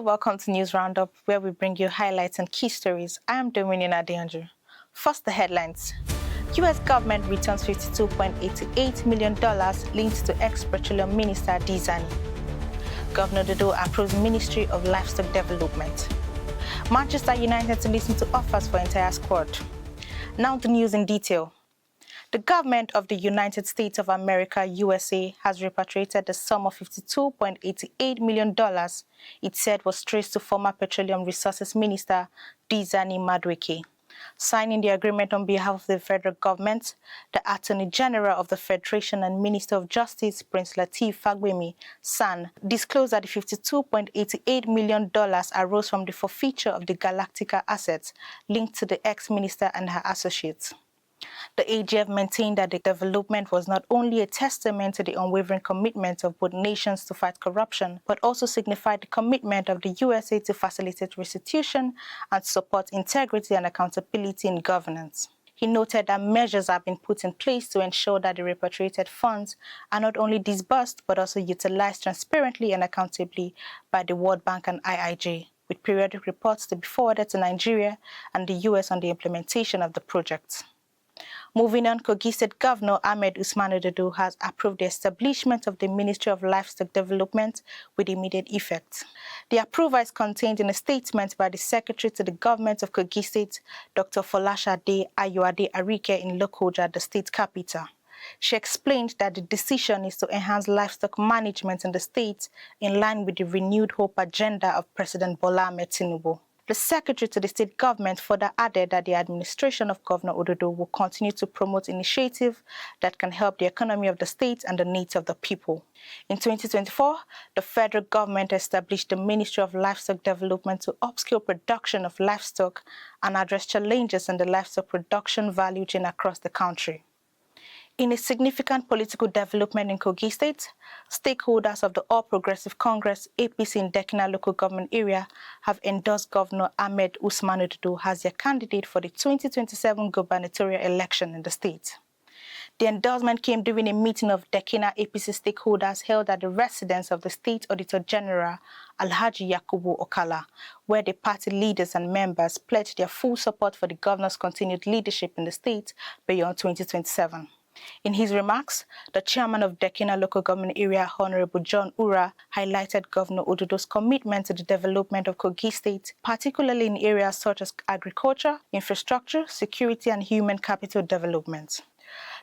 welcome to News Roundup, where we bring you highlights and key stories. I am Dominion Adeandrew. First, the headlines. U.S. government returns $52.88 million linked to ex-petroleum minister Dizani. Governor Dodo approves Ministry of Livestock Development. Manchester United to listen to offers for entire squad. Now the news in detail. The government of the United States of America, USA, has repatriated the sum of $52.88 million it said was traced to former Petroleum Resources Minister Dizani Madueke. Signing the agreement on behalf of the federal government, the Attorney General of the Federation and Minister of Justice, Prince Lateef Fagbemi, SAN, disclosed that the $52.88 million arose from the forfeiture of the Galactica assets linked to the ex-minister and her associates. The AGF maintained that the development was not only a testament to the unwavering commitment of both nations to fight corruption, but also signified the commitment of the USA to facilitate restitution and support integrity and accountability in governance. He noted that measures have been put in place to ensure that the repatriated funds are not only disbursed, but also utilized transparently and accountably by the World Bank and IIJ, with periodic reports to be forwarded to Nigeria and the US on the implementation of the project. Moving on, Kogi State Governor Ahmed Usman Ododo has approved the establishment of the Ministry of Livestock Development with immediate effect. The approval is contained in a statement by the Secretary to the Government of Kogi State, Dr. Folashade Ayoade Arike in Lokoja, the state capital. She explained that the decision is to enhance livestock management in the state in line with the renewed hope agenda of President Bola Ahmed Tinubu. The Secretary to the State Government further added that the administration of Governor Ododo will continue to promote initiatives that can help the economy of the state and the needs of the people. In 2024, the federal government established the Ministry of Livestock Development to upscale production of livestock and address challenges in the livestock production value chain across the country. In a significant political development in Kogi State, stakeholders of the All Progressive Congress APC in Dekina local government area have endorsed Governor Ahmed Usman Ododo as their candidate for the 2027 gubernatorial election in the state. The endorsement came during a meeting of Dekina APC stakeholders held at the residence of the State Auditor General Alhaji Yakubu Okala, where the party leaders and members pledged their full support for the governor's continued leadership in the state beyond 2027. In his remarks, the chairman of Dekina local government area, Honorable John Ura, highlighted Governor Ododo's commitment to the development of Kogi State, particularly in areas such as agriculture, infrastructure, security, and human capital development.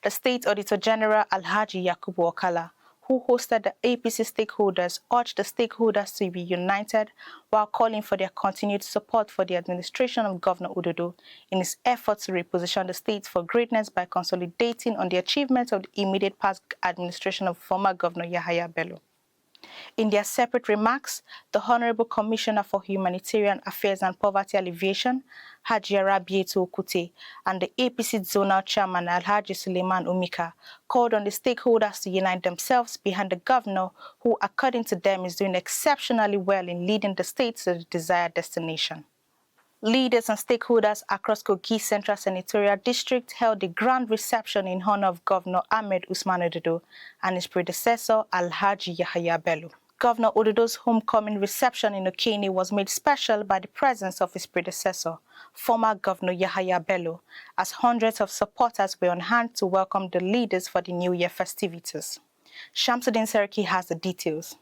The State Auditor General, Alhaji Yakubu Okala, who hosted the APC stakeholders, urged the stakeholders to be united while calling for their continued support for the administration of Governor Ododo in his efforts to reposition the state for greatness by consolidating on the achievements of the immediate past administration of former Governor Yahaya Bello. In their separate remarks, the Honorable Commissioner for Humanitarian Affairs and Poverty Alleviation, Haji Arabietu Okute, and the APC Zonal Chairman Alhaji Suleiman Umika called on the stakeholders to unite themselves behind the governor, who, according to them, is doing exceptionally well in leading the state to the desired destination. Leaders and stakeholders across Kogi Central Senatorial District held a grand reception in honor of Governor Ahmed Usman Ododo and his predecessor, Alhaji Yahaya Bello. Governor Ododo's homecoming reception in Okene was made special by the presence of his predecessor, former Governor Yahaya Bello, as hundreds of supporters were on hand to welcome the leaders for the New Year festivities. Shamsuddin Seriki has the details.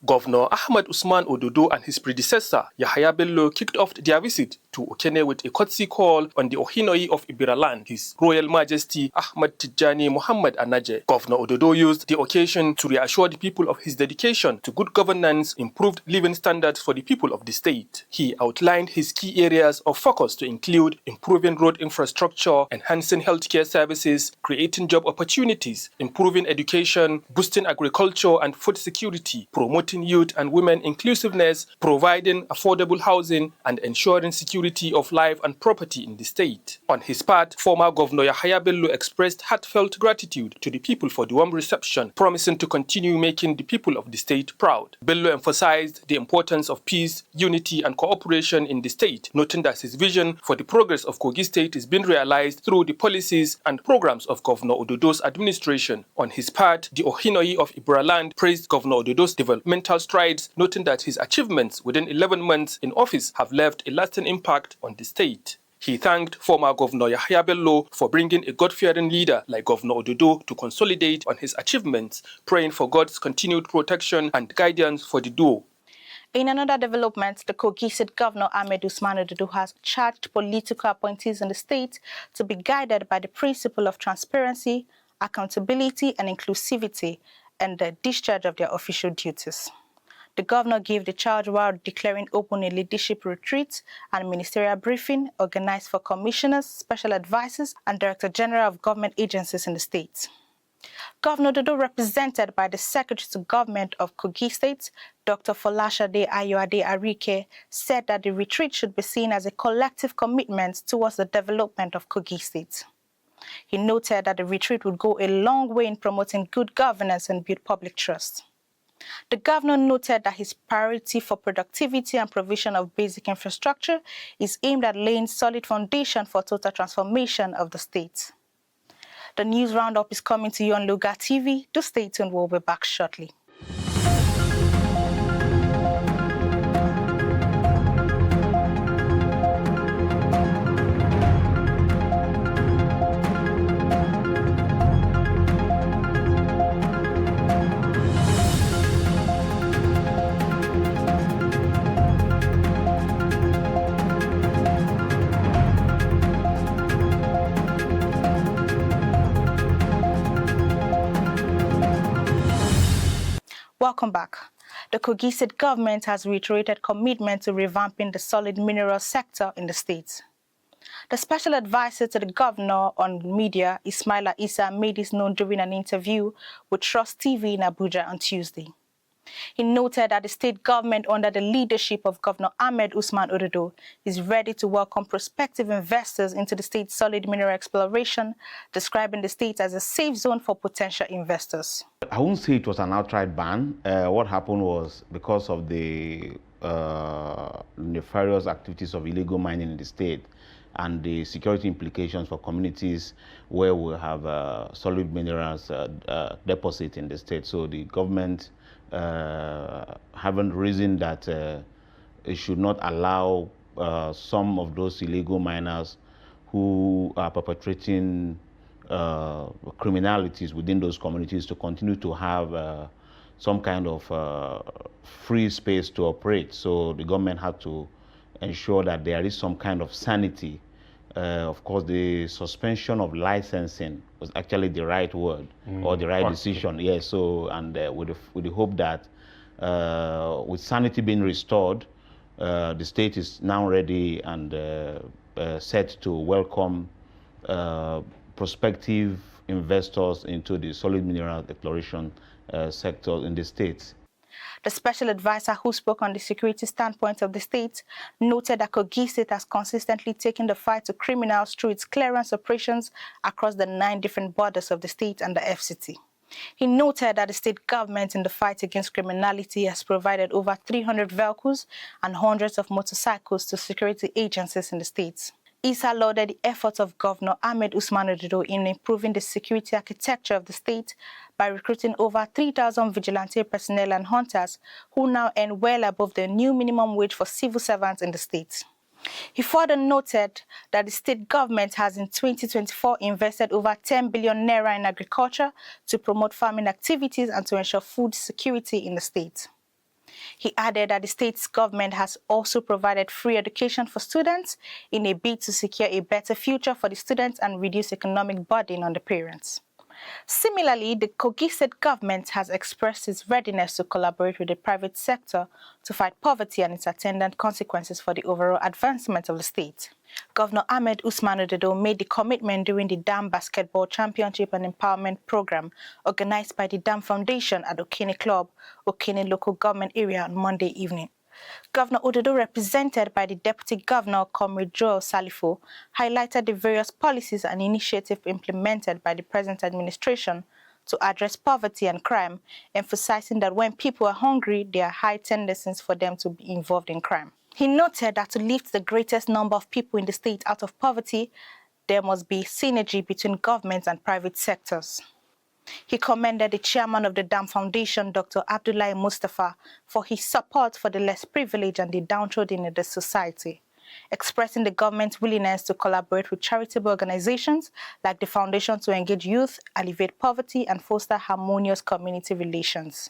Governor Ahmed Usman Ododo and his predecessor, Yahaya Bello, kicked off their visit to Okene with a courtesy call on the Ohinoi of Ibiraland, His Royal Majesty Ahmad Tijani Muhammad Anaje. Governor Ododo used the occasion to reassure the people of his dedication to good governance, improved living standards for the people of the state. He outlined his key areas of focus to include improving road infrastructure, enhancing healthcare services, creating job opportunities, improving education, boosting agriculture and food security, promoting youth and women inclusiveness, providing affordable housing, and ensuring security security of life and property in the state. On his part, former Governor Yahaya Bello expressed heartfelt gratitude to the people for the warm reception, promising to continue making the people of the state proud. Bello emphasized the importance of peace, unity, and cooperation in the state, noting that his vision for the progress of Kogi State is being realized through the policies and programs of Governor Ododo's administration. On his part, the Ohinoi of Ibraland praised Governor Ododo's developmental strides, noting that his achievements within 11 months in office have left a lasting impact on the state. He thanked former Governor Yahaya Bello for bringing a God-fearing leader like Governor Ododo to consolidate on his achievements, praying for God's continued protection and guidance for the duo. In another development, the Kogi State Governor Ahmed Usman Ododo has charged political appointees in the state to be guided by the principle of transparency, accountability, and inclusivity in the discharge of their official duties. The governor gave the charge while declaring open a leadership retreat and ministerial briefing organized for commissioners, special advisors, and Director General of government agencies in the state. Governor Ododo, represented by the Secretary to Government of Kogi State, Dr. Folashade Ayoade Arike, said that the retreat should be seen as a collective commitment towards the development of Kogi State. He noted that the retreat would go a long way in promoting good governance and build public trust. The governor noted that his priority for productivity and provision of basic infrastructure is aimed at laying solid foundation for total transformation of the state. The news roundup is coming to you on Lugard TV. Do stay tuned. We'll be back shortly. Welcome back. The Kogi State government has reiterated commitment to revamping the solid mineral sector in the state. The special advisor to the governor on media, Ismaila Issa, made this known during an interview with Trust TV in Abuja on Tuesday. He noted that the state government, under the leadership of Governor Ahmed Usman Ododo, is ready to welcome prospective investors into the state's solid mineral exploration, describing the state as a safe zone for potential investors. I wouldn't say it was an outright ban. What happened was because of the nefarious activities of illegal mining in the state and the security implications for communities where we have solid minerals deposit in the state. So the government haven't reasoned that it should not allow some of those illegal miners who are perpetrating criminalities within those communities to continue to have some kind of free space to operate. So the government had to ensure that there is some kind of sanity. Of course, the suspension of licensing was actually the right word or the right decision. Yes. So, and with the hope that with sanity being restored, the state is now ready and set to welcome prospective investors into the solid mineral exploration sector in the state. The special advisor who spoke on the security standpoint of the state noted that Kogi State has consistently taken the fight to criminals through its clearance operations across the 9 different borders of the state and the FCT. He noted that the state government in the fight against criminality has provided over 300 vehicles and hundreds of motorcycles to security agencies in the state. Issa lauded the efforts of Governor Ahmed Usman Ododo in improving the security architecture of the state by recruiting over 3,000 vigilante personnel and hunters who now earn well above the new minimum wage for civil servants in the state. He further noted that the state government has in 2024 invested over 10 billion naira in agriculture to promote farming activities and to ensure food security in the state. He added that the state's government has also provided free education for students in a bid to secure a better future for the students and reduce economic burden on the parents. Similarly, the Kogi State government has expressed its readiness to collaborate with the private sector to fight poverty and its attendant consequences for the overall advancement of the state. Governor Ahmed Usman Ododo made the commitment during the Dam Basketball Championship and Empowerment Program organized by the Dam Foundation at Okene Club, Okene Local Government Area on Monday evening. Governor Ododo, represented by the Deputy Governor, Comrade Joel Salifo, highlighted the various policies and initiatives implemented by the present administration to address poverty and crime, emphasizing that when people are hungry, there are high tendencies for them to be involved in crime. He noted that to lift the greatest number of people in the state out of poverty, there must be synergy between government and private sectors. He commended the chairman of the Dam Foundation, Dr. Abdullahi Mustafa, for his support for the less privileged and the downtrodden in the society, expressing the government's willingness to collaborate with charitable organizations like the foundation to engage youth, alleviate poverty, and foster harmonious community relations.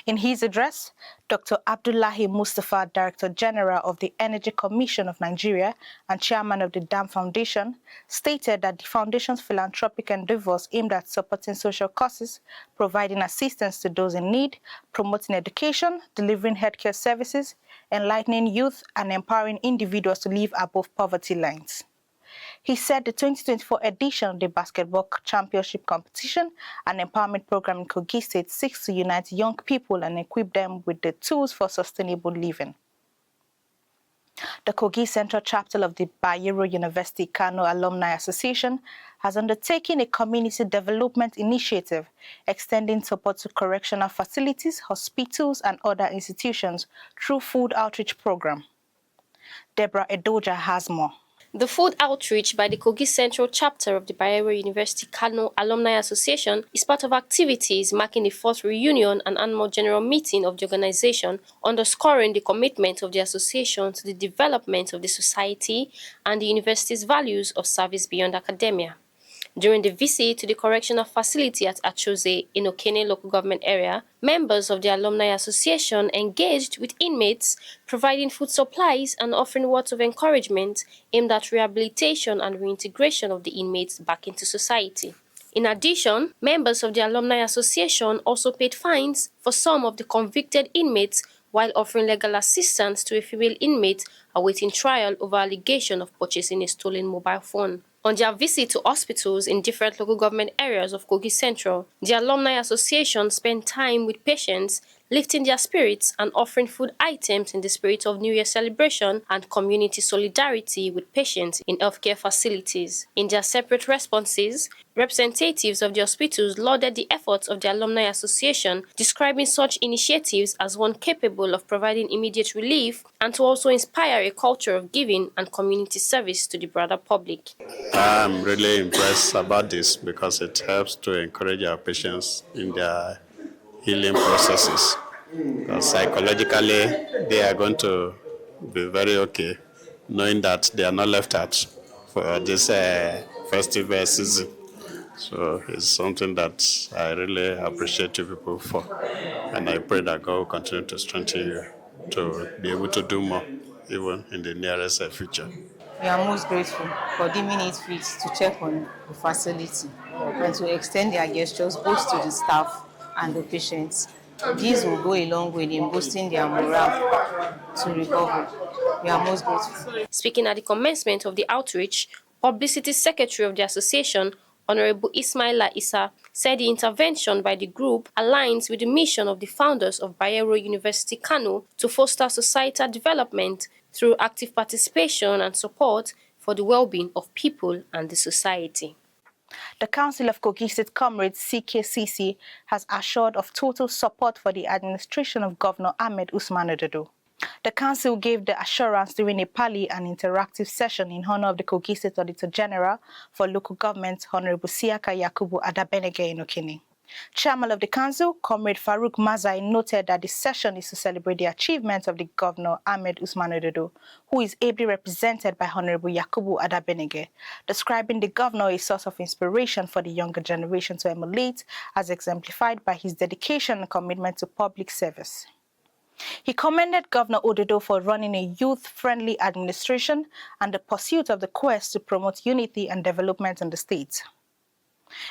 In his address, Dr. Abdullahi Mustafa, Director General of the Energy Commission of Nigeria and Chairman of the Dam Foundation, stated that the foundation's philanthropic endeavors aimed at supporting social causes, providing assistance to those in need, promoting education, delivering healthcare services, enlightening youth, and empowering individuals to live above poverty lines. He said the 2024 edition of the Basketball Championship Competition and Empowerment Program in Kogi State seeks to unite young people and equip them with the tools for sustainable living. The Kogi Central Chapter of the Bayero University Kano Alumni Association has undertaken a community development initiative extending support to correctional facilities, hospitals, and other institutions through food outreach program. Deborah Edoja has more. The food outreach by the Kogi Central Chapter of the Bayero University Kano Alumni Association is part of activities marking the 4th reunion and annual general meeting of the organization, underscoring the commitment of the association to the development of the society and the university's values of service beyond academia. During the visit to the correctional facility at Achose in Okene local government area, members of the Alumni Association engaged with inmates, providing food supplies and offering words of encouragement aimed at rehabilitation and reintegration of the inmates back into society. In addition, members of the Alumni Association also paid fines for some of the convicted inmates while offering legal assistance to a female inmate awaiting trial over allegation of purchasing a stolen mobile phone. On their visit to hospitals in different local government areas of Kogi Central, the Alumni Association spent time with patients, lifting their spirits and offering food items in the spirit of New Year celebration and community solidarity with patients in healthcare facilities. In their separate responses, representatives of the hospitals lauded the efforts of the Alumni Association, describing such initiatives as one capable of providing immediate relief and to also inspire a culture of giving and community service to the broader public. I'm really impressed about this because it helps to encourage our patients in their healing processes. Because psychologically, they are going to be very okay, knowing that they are not left out for this festive season. So it's something that I really appreciate you people for. And I pray that God will continue to strengthen you to be able to do more, even in the nearest future. We are most grateful for deeming it fit to check on the facility and to extend their gestures both to the staff and the patients. These will go a long way in boosting their morale to recover. We are most grateful. Speaking at the commencement of the outreach, Publicity Secretary of the Association, Honorable Ismaila Issa, said the intervention by the group aligns with the mission of the founders of Bayero University Kano to foster societal development through active participation and support for the well-being of people and the society. The Council of Kogi State Comrades CKCC has assured of total support for the administration of Governor Ahmed Usman Ododo. The council gave the assurance during a pally and interactive session in honor of the Kogi State Auditor General for Local Government, Honorable Siaka Yakubu Adabenege in Okene. Chairman of the council, Comrade Farouk Mazai, noted that the session is to celebrate the achievements of the Governor Ahmed Usman Ododo, who is ably represented by Honorable Yakubu Adabenege, describing the governor a source of inspiration for the younger generation to emulate, as exemplified by his dedication and commitment to public service. He commended Governor Ododo for running a youth-friendly administration and the pursuit of the quest to promote unity and development in the state.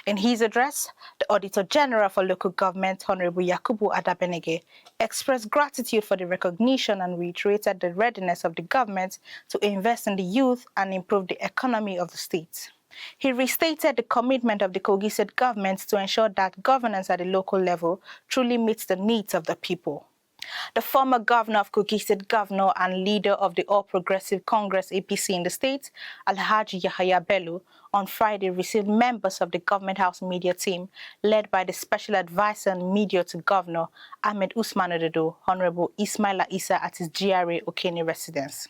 In his address, the Auditor General for Local Government, Honorable Yakubu Adabenege, expressed gratitude for the recognition and reiterated the readiness of the government to invest in the youth and improve the economy of the state. He restated the commitment of the Kogi State government to ensure that governance at the local level truly meets the needs of the people. The former governor of Kogi State, governor and leader of the All Progressive Congress APC in the state, Alhaji Yahaya Bello, on Friday received members of the Government House media team led by the Special Advisor on Media to Governor Ahmed Usman Ododo, Honorable Ismaila Issa at his GRA Okene residence.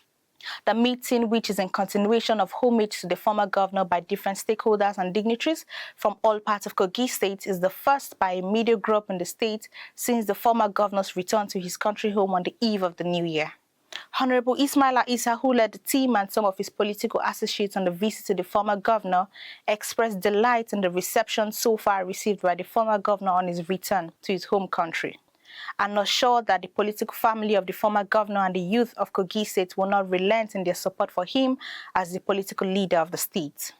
The meeting, which is in continuation of homage to the former governor by different stakeholders and dignitaries from all parts of Kogi State, is the first by a media group in the state since the former governor's return to his country home on the eve of the new year. Honorable Ismaila Issa, who led the team and some of his political associates on the visit to the former governor, expressed delight in the reception so far received by the former governor on his return to his home country, and assured that the political family of the former governor and the youth of Kogi State will not relent in their support for him as the political leader of the state.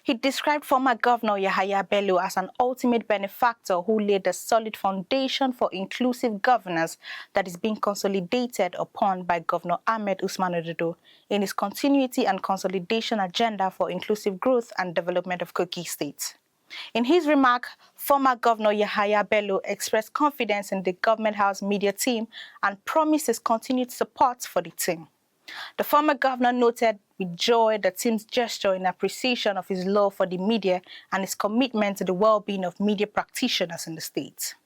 He described former Governor Yahaya Bello as an ultimate benefactor who laid a solid foundation for inclusive governance that is being consolidated upon by Governor Ahmed Usman Ododo in his continuity and consolidation agenda for inclusive growth and development of Kogi State. In his remark, former Governor Yahaya Bello expressed confidence in the Government House media team and promised his continued support for the team. The former governor noted with joy the team's gesture in appreciation of his love for the media and his commitment to the well-being of media practitioners in the state.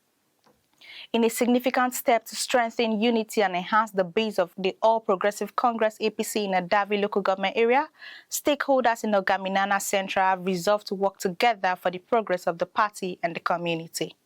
In a significant step to strengthen unity and enhance the base of the All Progressive Congress APC in Adavi local government area, stakeholders in Ogaminana Central have resolved to work together for the progress of the party and the community.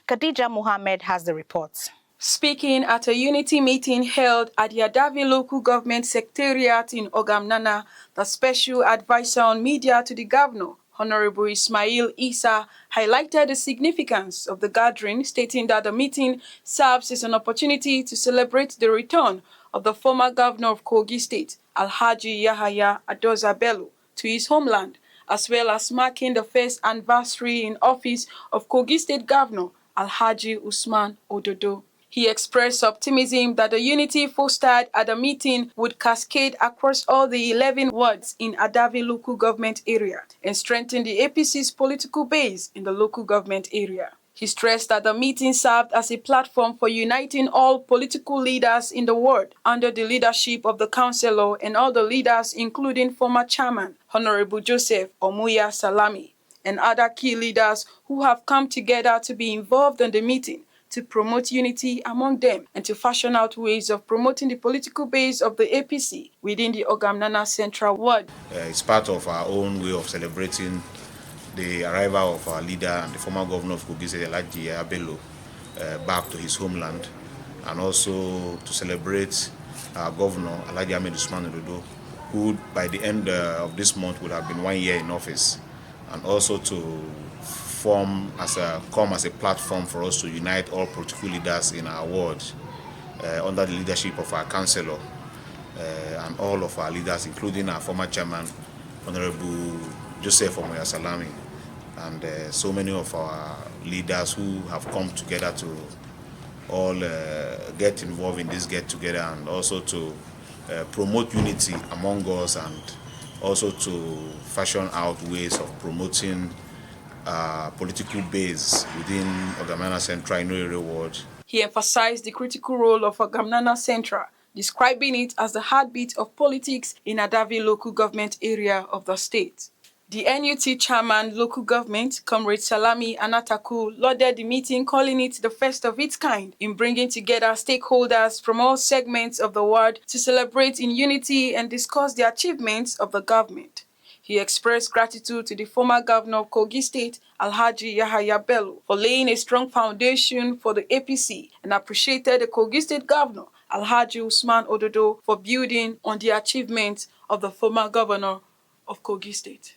Khadija Mohammed has the report. Speaking at a unity meeting held at the Adavi Local Government Secretariat in Ogamnana, the Special Advisor on Media to the Governor, Honorable Ismail Issa, highlighted the significance of the gathering, stating that the meeting serves as an opportunity to celebrate the return of the former governor of Kogi State, Alhaji Yahaya Adoza Bello, to his homeland, as well as marking the first anniversary in office of Kogi State Governor Alhaji Usman Ododo. He expressed optimism that the unity fostered at the meeting would cascade across all the 11 wards in Adavi local government area and strengthen the APC's political base in the local government area. He stressed that the meeting served as a platform for uniting all political leaders in the ward under the leadership of the councillor and all the leaders, including former chairman, Honorable Joseph Omuya Salami, and other key leaders who have come together to be involved in the meeting, to promote unity among them and to fashion out ways of promoting the political base of the APC within the Ogamnana Central Ward. It's part of our own way of celebrating the arrival of our leader and the former governor of Kogi State, Alhaji Yahaya Bello, back to his homeland, and also to celebrate our governor, Alhaji Ahmed Usman Ododo, who by the end of this month would have been 1 year in office, and also to come as a platform for us to unite all political leaders in our ward under the leadership of our councillor and all of our leaders, including our former chairman, Honorable Joseph Omoya Salami, and so many of our leaders who have come together to all get involved in this get-together, and also to promote unity among us, and also to fashion out ways of promoting political base within Ogamnana Central in Area Ward. He emphasized the critical role of Ogamnana Central, describing it as the heartbeat of politics in Adavi local government area of the state. The NUT chairman local government, Comrade Salami Anataku, lauded the meeting, calling it the first of its kind in bringing together stakeholders from all segments of the ward to celebrate in unity and discuss the achievements of the government. He expressed gratitude to the former governor of Kogi State, Alhaji Yahaya Bello, for laying a strong foundation for the APC, and appreciated the Kogi State governor, Alhaji Usman Ododo, for building on the achievements of the former governor of Kogi State.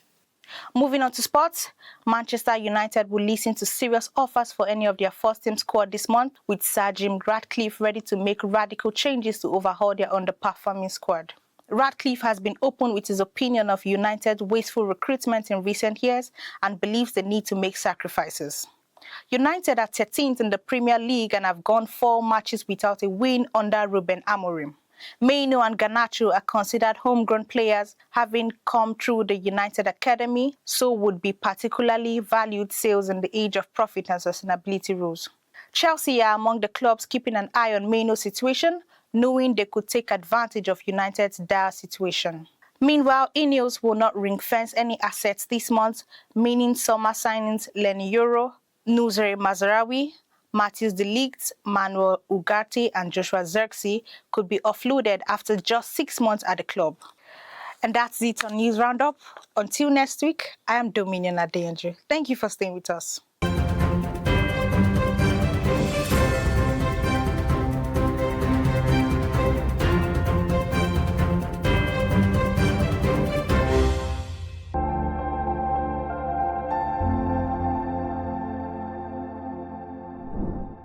Moving on to sports, Manchester United will listen to serious offers for any of their first-team squad this month, with Sir Jim Ratcliffe ready to make radical changes to overhaul their underperforming squad. Ratcliffe has been open with his opinion of United's wasteful recruitment in recent years and believes they need to make sacrifices. United are 13th in the Premier League and have gone 4 matches without a win under Ruben Amorim. Maino and Garnacho are considered homegrown players, having come through the United Academy, so would be particularly valued sales in the age of profit and sustainability rules. Chelsea are among the clubs keeping an eye on Maino's situation, knowing they could take advantage of United's dire situation. Meanwhile, Ineos will not ring-fence any assets this month, meaning summer signings Lenny Yoro, Nusre Mazraoui, Matthias de Ligt, Manuel Ugarte and Joshua Zirkzee could be offloaded after just 6 months at the club. And that's it on News Roundup. Until next week, I am Dominion Adeyanju. Thank you for staying with us.